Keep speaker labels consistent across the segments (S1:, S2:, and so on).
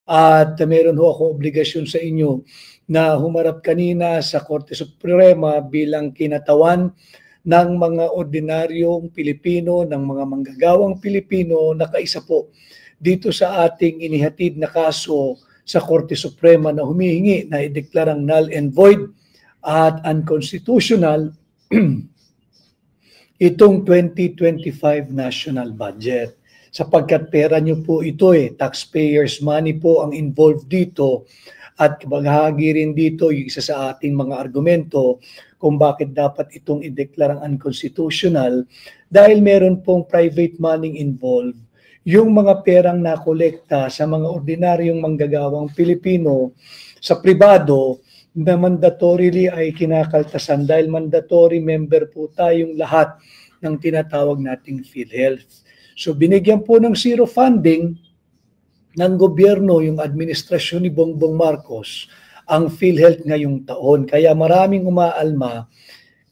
S1: At meron ho ako obligasyon sa inyo na humarap kanina sa Korte Suprema bilang kinatawan ng mga ordinaryong Pilipino, ng mga manggagawang Pilipino na kaisa po dito sa ating inihatid na kaso sa Korte Suprema na humihingi na ideklarang null and void at unconstitutional itong 2025 national budget. Sapagkat pera nyo po ito taxpayers money po ang involved dito at bahagi rin dito yung isa sa ating mga argumento kung bakit dapat itong ideklarang unconstitutional dahil meron pong private money involved. Yung mga perang nakolekta sa mga ordinaryong manggagawang Pilipino sa pribado na mandatorily ay kinakaltasan dahil mandatory member po tayong lahat ng tinatawag nating PhilHealth. So binigyan po ng zero funding ng gobyerno, yung administrasyon ni Bongbong Marcos, ang PhilHealth ngayong taon. Kaya maraming umaalma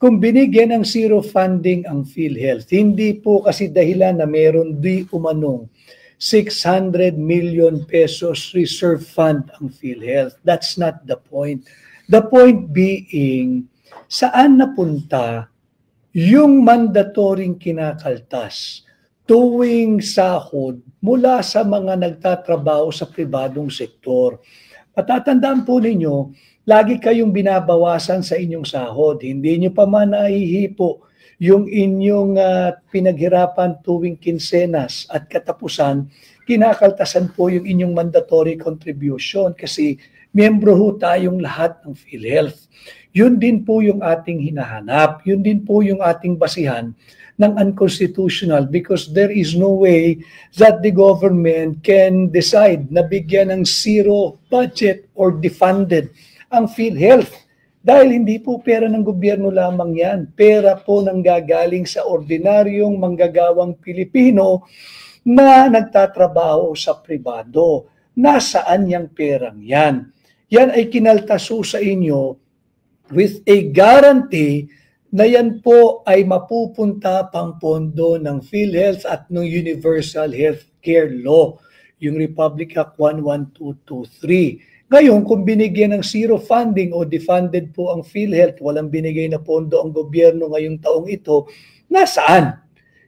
S1: kung binigyan ng zero funding ang PhilHealth. Hindi po kasi dahilan na meron di umanong 600 million pesos reserve fund ang PhilHealth. That's not the point. The point being, saan napunta yung mandatoring kinakaltas tuwing sahod mula sa mga nagtatrabaho sa pribadong sektor. Patatandaan po ninyo, lagi kayong binabawasan sa inyong sahod. Hindi nyo pa man nahihipo yung inyong pinaghirapan tuwing kinsenas at katapusan, kinakaltasan po yung inyong mandatory contribution kasi miyembro ho tayong lahat ng PhilHealth. Yun din po yung ating hinahanap. Yun din po yung ating basihan ng unconstitutional because there is no way that the government can decide na bigyan ng zero budget or defunded ang PhilHealth. Dahil hindi po pera ng gobyerno lamang yan. Pera po nang gagaling sa ordinaryong manggagawang Pilipino na nagtatrabaho sa pribado. Nasaan yung perang yan? Yan ay kinaltaso sa inyo with a guarantee na yan po ay mapupunta pang pondo ng PhilHealth at ng Universal Healthcare Law, yung Republic Act 11223. Ngayon, kung binigyan ng zero funding o defunded po ang PhilHealth, walang binigay na pondo ang gobyerno ngayong taong ito, nasaan?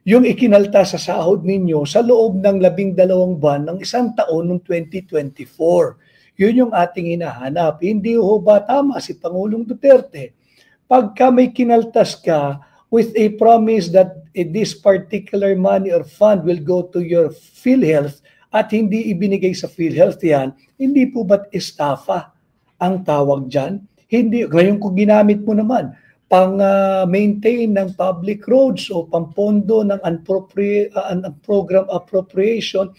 S1: Yung ikinalta sa sahod ninyo sa loob ng 12 buwan ng isang taon ng 2024. Yun yung ating hinahanap. Hindi ho ba tama si Pangulong Duterte? Pagka may kinaltas ka with a promise that this particular money or fund will go to your PhilHealth at hindi ibinigay sa PhilHealth yan, hindi po ba't estafa ang tawag dyan? Hindi. Ngayon kung ginamit mo naman, pang-maintain ng public roads o pampondo ng program appropriation,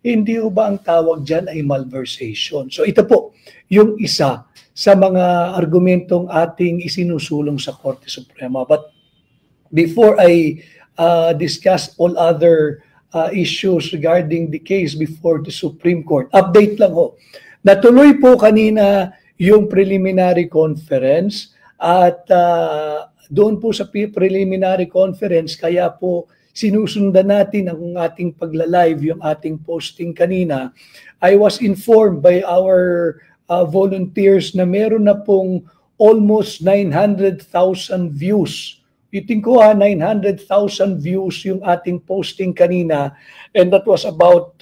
S1: hindi ba ang tawag dyan ay malversation? So ito po yung isa sa mga argumentong ating isinusulong sa Korte Suprema. But before I discuss all other issues regarding the case before the Supreme Court, update lang ho. Natuloy po kanina yung preliminary conference at doon po sa preliminary conference, kaya po sinusundan natin ang ating pagla-live, yung ating posting kanina. I was informed by our volunteers na meron na pong almost 900,000 views. Itin ko 900,000 views yung ating posting kanina and that was about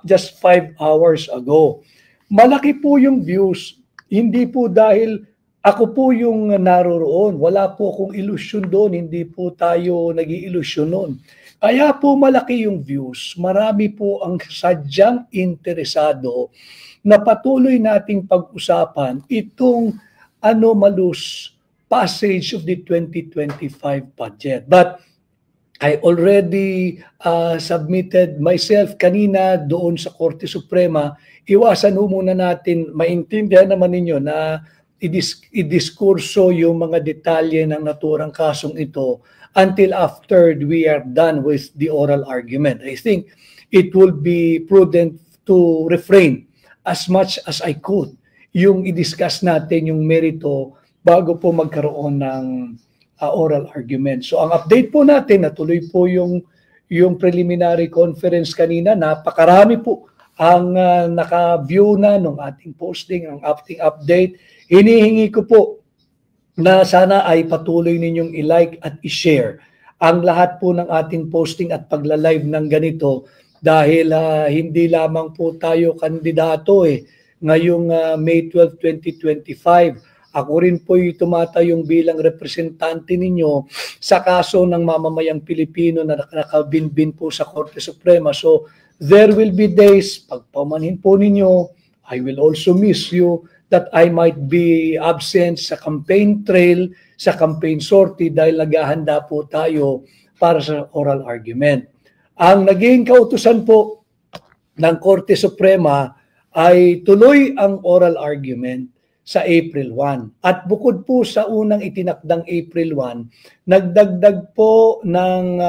S1: just 5 hours ago. Malaki po yung views, hindi po dahil ako po yung naroroon. Wala po akong ilusyon doon, hindi po tayo nag-iilusyon noon. Kaya po malaki yung views, marami po ang sadyang interesado na patuloy nating pag-usapan itong anomalous passage of the 2025 budget. But I already submitted myself kanina doon sa Korte Suprema. Iwasan ho muna natin, maintindihan naman ninyo na idiskurso yung mga detalye ng naturang kasong ito until after we are done with the oral argument. I think it would be prudent to refrain as much as I could yung i-discuss natin yung merito bago po magkaroon ng oral argument. So ang update po natin, natuloy po yung preliminary conference kanina, napakarami po ang naka-view na ng ating posting, ang ating update, hinihingi ko po na sana ay patuloy ninyong i-like at i-share ang lahat po ng ating posting at pagla-live ng ganito dahil hindi lamang po tayo kandidato ngayong May 12, 2025. Ako rin po tumatayong bilang representante ninyo sa kaso ng mamamayang Pilipino na nakabinbin po sa Korte Suprema. So there will be days, pagpamanhin po ninyo, I will also miss you, that I might be absent sa campaign trail, sa campaign sortie dahil naghahanda po tayo para sa oral argument. Ang naging kautusan po ng Korte Suprema ay tuloy ang oral argument sa April 1. At bukod po sa unang itinakdang April 1, nagdagdag po ng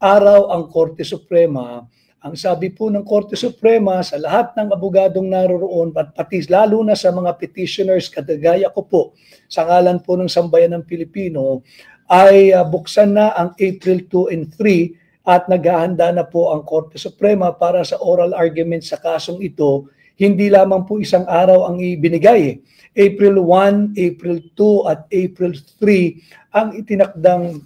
S1: araw ang Korte Suprema. Ang sabi po ng Korte Suprema sa lahat ng abogadong naroroon at pati lalo na sa mga petitioners kagaya ko po sa ngalan po ng Sambayan ng Pilipino ay buksan na ang April 2 and 3 at naghahanda na po ang Korte Suprema para sa oral argument sa kasong ito. Hindi lamang po isang araw ang ibinigay. April 1, April 2 at April 3 ang itinakdang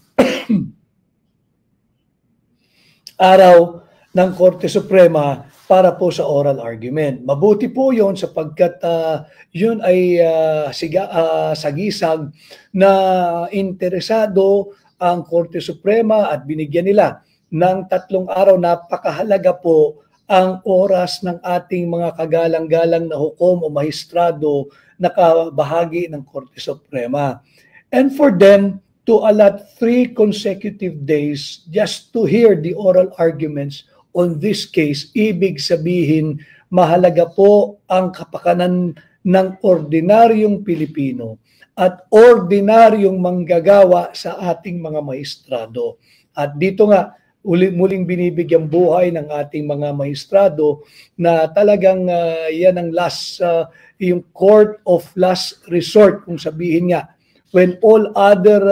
S1: araw ng Korte Suprema para po sa oral argument. Mabuti po yon sapagkat yun ay sagisag na interesado ang Korte Suprema at binigyan nila ng 3 araw. Napakahalaga po ang oras ng ating mga kagalang-galang na hukom o mahistrado na kabahagi ng Korte Suprema. And for them to allot 3 consecutive days just to hear the oral arguments on this case, ibig sabihin, mahalaga po ang kapakanan ng ordinaryong Pilipino at ordinaryong manggagawa sa ating mga maestrado. At dito nga, muling binibigyang buhay ng ating mga maestrado na talagang yan ang yung court of last resort, kung sabihin nga, when all other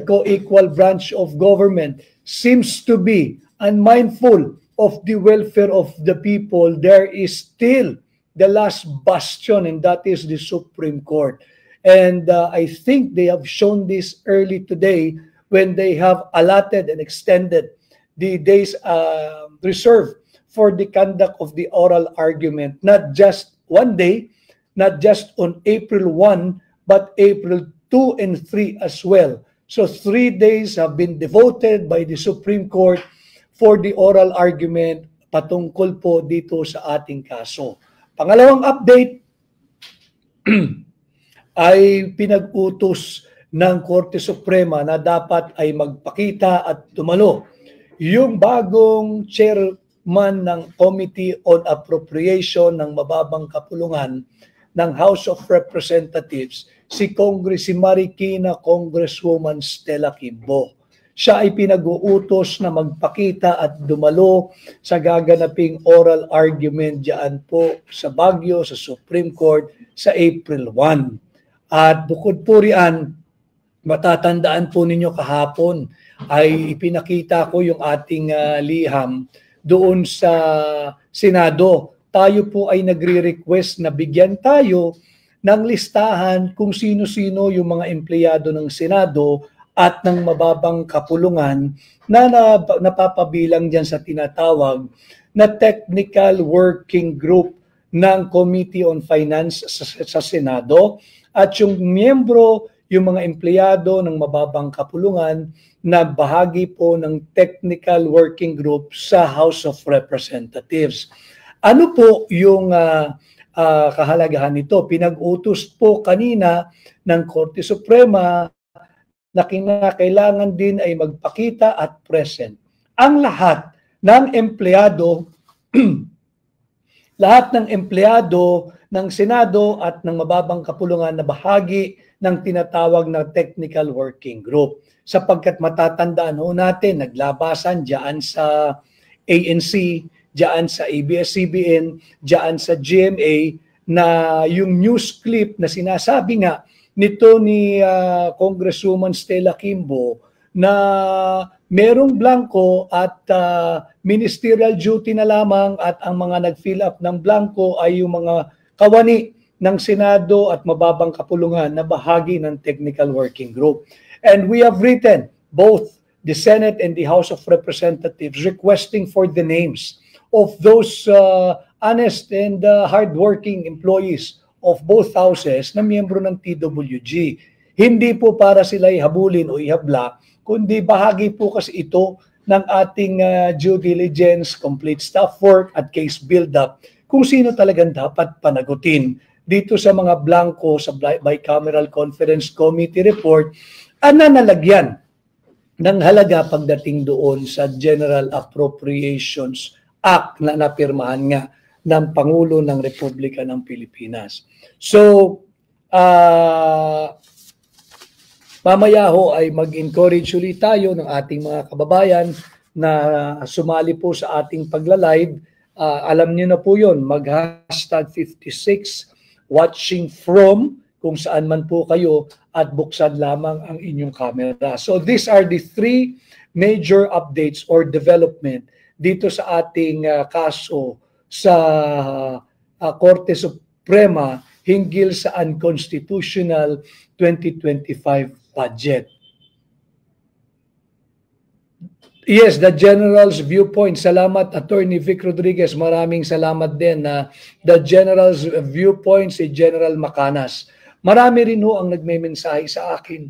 S1: co-equal branch of government seems to be unmindful of the welfare of the people, there is still the last bastion, and that is the Supreme Court. And I think they have shown this early today when they have allotted and extended the days reserved for the conduct of the oral argument, not just one day, not just on April 1, but April 2 and 3 as well. So 3 days have been devoted by the Supreme Court for the oral argument patungkol po dito sa ating kaso. Pangalawang update ay pinag-utos ng Korte Suprema na dapat ay magpakita at dumalo yung bagong chairman ng Committee on Appropriation ng Mababang Kapulungan ng House of Representatives, si Marikina Congresswoman Stella Kimbo. Siya ay pinag-uutos na magpakita at dumalo sa gaganaping oral argument diyan po sa Baguio, sa Supreme Court sa April 1. At bukod po riyan, matatandaan po ninyo kahapon ay ipinakita ko yung ating liham doon sa Senado. Tayo po ay nagre-request na bigyan tayo ng listahan kung sino-sino yung mga empleyado ng Senado at ng mababang kapulungan na napapabilang dyan sa tinatawag na Technical Working Group ng Committee on Finance sa Senado at yung miyembro, yung mga empleyado ng mababang kapulungan na bahagi po ng Technical Working Group sa House of Representatives. Ano po yung kahalagahan nito? Pinag-utos po kanina ng Korte Suprema na kinakailangan din ay magpakita at present. Ang lahat ng empleyado, ng Senado at ng mababang kapulungan na bahagi ng tinatawag na Technical Working Group. Sapagkat matatandaan ho natin, naglabasan diyan sa ANC, diyan sa ABS-CBN, diyan sa GMA, na yung news clip na sinasabi nga nito ni Congresswoman Stella Kimbo na merong blanco at ministerial duty na lamang at ang mga nag-fill up ng blanco ay yung mga kawani ng Senado at mababang kapulungan na bahagi ng technical working group. And we have written both the Senate and the House of Representatives requesting for the names of those honest and hardworking employees of both houses na miyembro ng TWG. Hindi po para sila ihabulin o ihabla, kundi bahagi po kasi ito ng ating due diligence, complete staff work at case build-up kung sino talagang dapat panagutin dito sa mga blanco sa Bicameral Conference Committee report na nalagyan ng halaga pagdating doon sa General Appropriations Act na napirmahan nga ng Pangulo ng Republika ng Pilipinas. So, mamaya ho ay mag-encourage ulit tayo ng ating mga kababayan na sumali po sa ating pagla-live. Alam niyo na po yun, mag-hashtag 56 watching from kung saan man po kayo at buksan lamang ang inyong camera. So these are the three major updates or development dito sa ating kaso sa Korte Suprema hinggil sa unconstitutional 2025 budget. Yes, the General's viewpoint. Salamat, Attorney Vic Rodriguez. Maraming salamat din na the General's viewpoint si General Macanas. Marami rin ho ang nagme-mensahe sa akin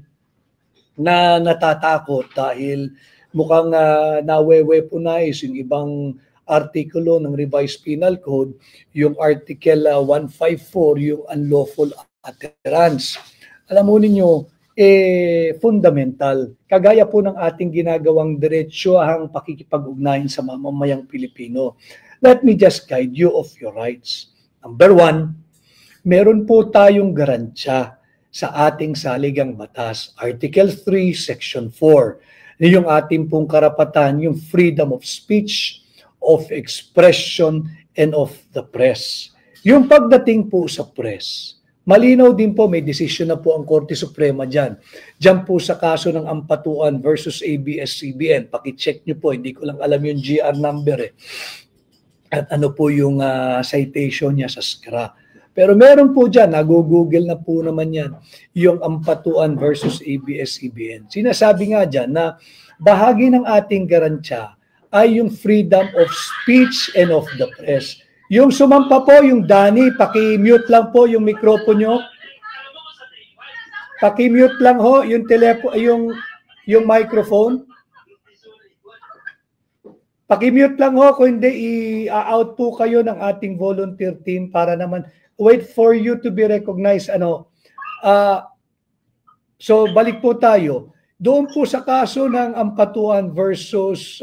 S1: na natatakot dahil mukhang nawe-weaponize yung ibang artikulo ng Revised Penal Code, yung Article 154, yung unlawful utterance. Alam mo ninyo, fundamental. Kagaya po ng ating ginagawang diretsyohang pakikipag-ugnayan sa mamamayang Pilipino. Let me just guide you of your rights. Number one, meron po tayong garantiya sa ating saligang batas. Article 3, Section 4. Yung ating pong karapatan, yung freedom of speech, of expression, and of the press. Yung pagdating po sa press, malinaw din po, may desisyon na po ang Korte Suprema dyan. Dyan po sa kaso ng Ampatuan versus ABS-CBN. Pakicheck nyo po, hindi ko lang alam yung GR number eh. At ano po yung citation niya sa SCRA. Pero meron po dyan, nag-google na po naman yan, yung Ampatuan versus ABS-CBN. Sinasabi nga dyan na bahagi ng ating garantiya ay yung freedom of speech and of the press. Yung sumampa po, yung Danny, paki-mute lang po yung microphone nyo. Paki-mute lang ho yung yung microphone. Paki-mute lang ho, kung hindi i-out po kayo ng ating volunteer team para naman wait for you to be recognized. So balik po tayo. Doon po sa kaso ng Ampatuan versus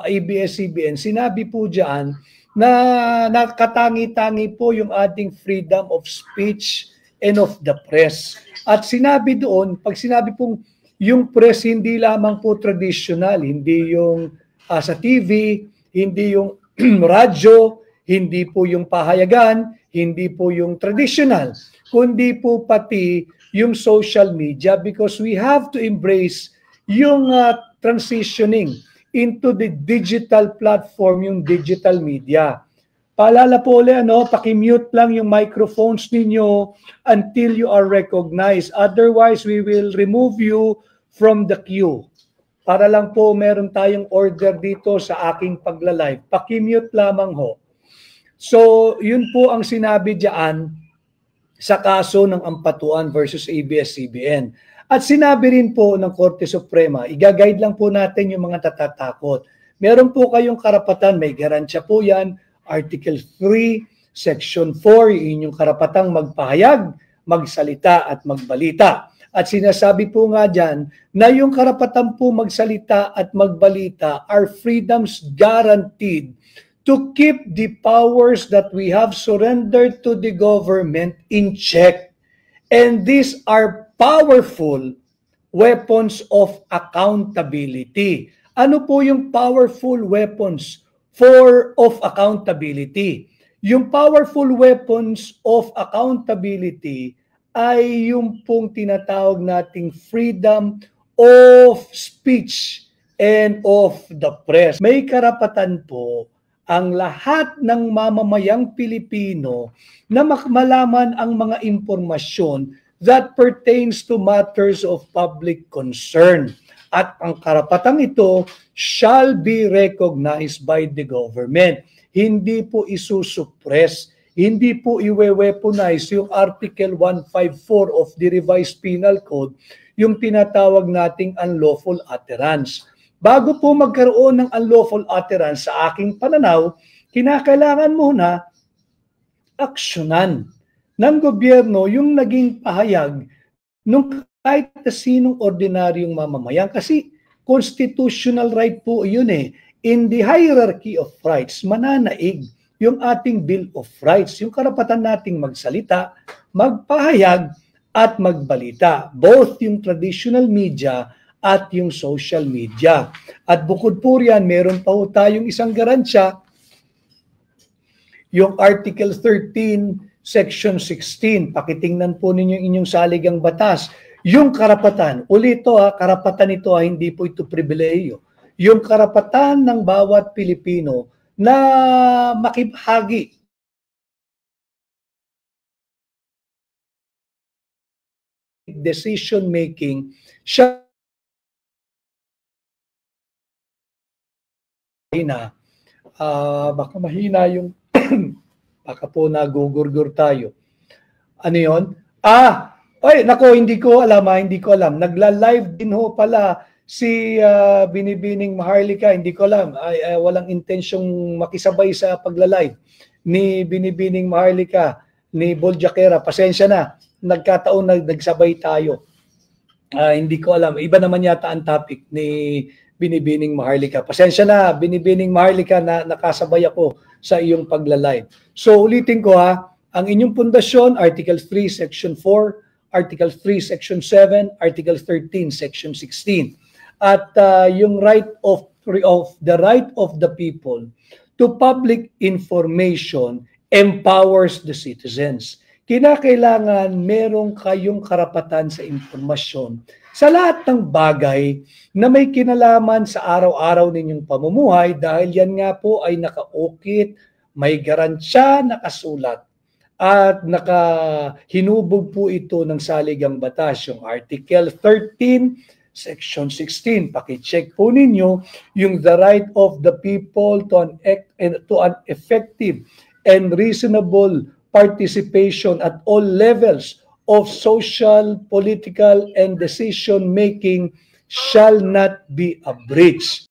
S1: ABS-CBN, sinabi po diyan na nakatangi-tangi po yung ating freedom of speech and of the press. At sinabi doon, pag sinabi pong yung press hindi lamang po traditional, hindi yung sa TV, hindi yung radyo, hindi po yung pahayagan, hindi po yung traditional, kundi po pati yung social media, because we have to embrace yung transitioning into the digital platform, yung digital media. Paalala po ulit, paki-mute lang yung microphones ninyo until you are recognized. Otherwise, we will remove you from the queue. Para lang po meron tayong order dito sa aking pagla-live. Paki-mute lamang ho. So, yun po ang sinabi diyan sa kaso ng Ampatuan versus ABS-CBN. At sinabi rin po ng Korte Suprema, i-guide lang po natin yung mga natatakot. Meron po kayong karapatan, may garantiya po yan, Article 3, Section 4, yun yung karapatang magpahayag, magsalita at magbalita. At sinasabi po nga dyan na yung karapatan po magsalita at magbalita are freedoms guaranteed to keep the powers that we have surrendered to the government in check. And these are powerful weapons of accountability. Ano po yung powerful weapons of accountability? Yung powerful weapons of accountability ay yung pong tinatawag nating freedom of speech and of the press. May karapatan po ang lahat ng mamamayang Pilipino na malaman ang mga impormasyon that pertains to matters of public concern. At ang karapatang ito shall be recognized by the government. Hindi po isusuppress, hindi po iwe-weaponize yung Article 154 of the Revised Penal Code, yung tinatawag nating unlawful utterance. Bago po magkaroon ng unlawful utterance sa aking pananaw, kinakailangan muna aksyonan ng gobyerno yung naging pahayag nung kahit na sinong ordinaryong mamamayan. Kasi constitutional right po yun eh. In the hierarchy of rights, mananaig yung ating Bill of Rights, yung karapatan nating magsalita, magpahayag, at magbalita. Both yung traditional media at yung social media. At bukod po riyan, meron pa po tayong isang garansya, yung Article 13, Section 16. Pakitingnan po ninyo inyong saligang batas. Yung karapatan, ulit ito karapatan ito hindi po ito pribilehiyo. Yung karapatan ng bawat Pilipino na makibahagi decision making siya baka mahina yung baka po nagugurgur tayo. Ano yon? Ay, nako, hindi ko alam. Nagla-live din ho pala si Binibining Maharlika. Hindi ko alam. Walang intensyong makisabay sa pagla-live ni Binibining Maharlika, ni Bol Jaquera. Pasensya na. Nagkataon na nagsabay tayo. Hindi ko alam. Iba naman yata ang topic ni Binibining Maharlika. Pasensya na, Binibining Maharlika, na nakasabay ako sa iyong pagla-live. So ulitin ko ang inyong pundasyon, Article 3, Section 4, Article 3, Section 7, Article 13, Section 16. At yung the right of the people to public information empowers the citizens. Kinakailangan merong kayong karapatan sa impormasyon sa lahat ng bagay na may kinalaman sa araw-araw ninyong pamumuhay, dahil yan nga po ay nakaukit, may garansya, nakasulat. At hinubog po ito ng saligang batas, yung Article 13, Section 16. Pakicheck po ninyo yung the right of the people to an effective and reasonable participation at all levels of social, political, and decision-making shall not be abridged.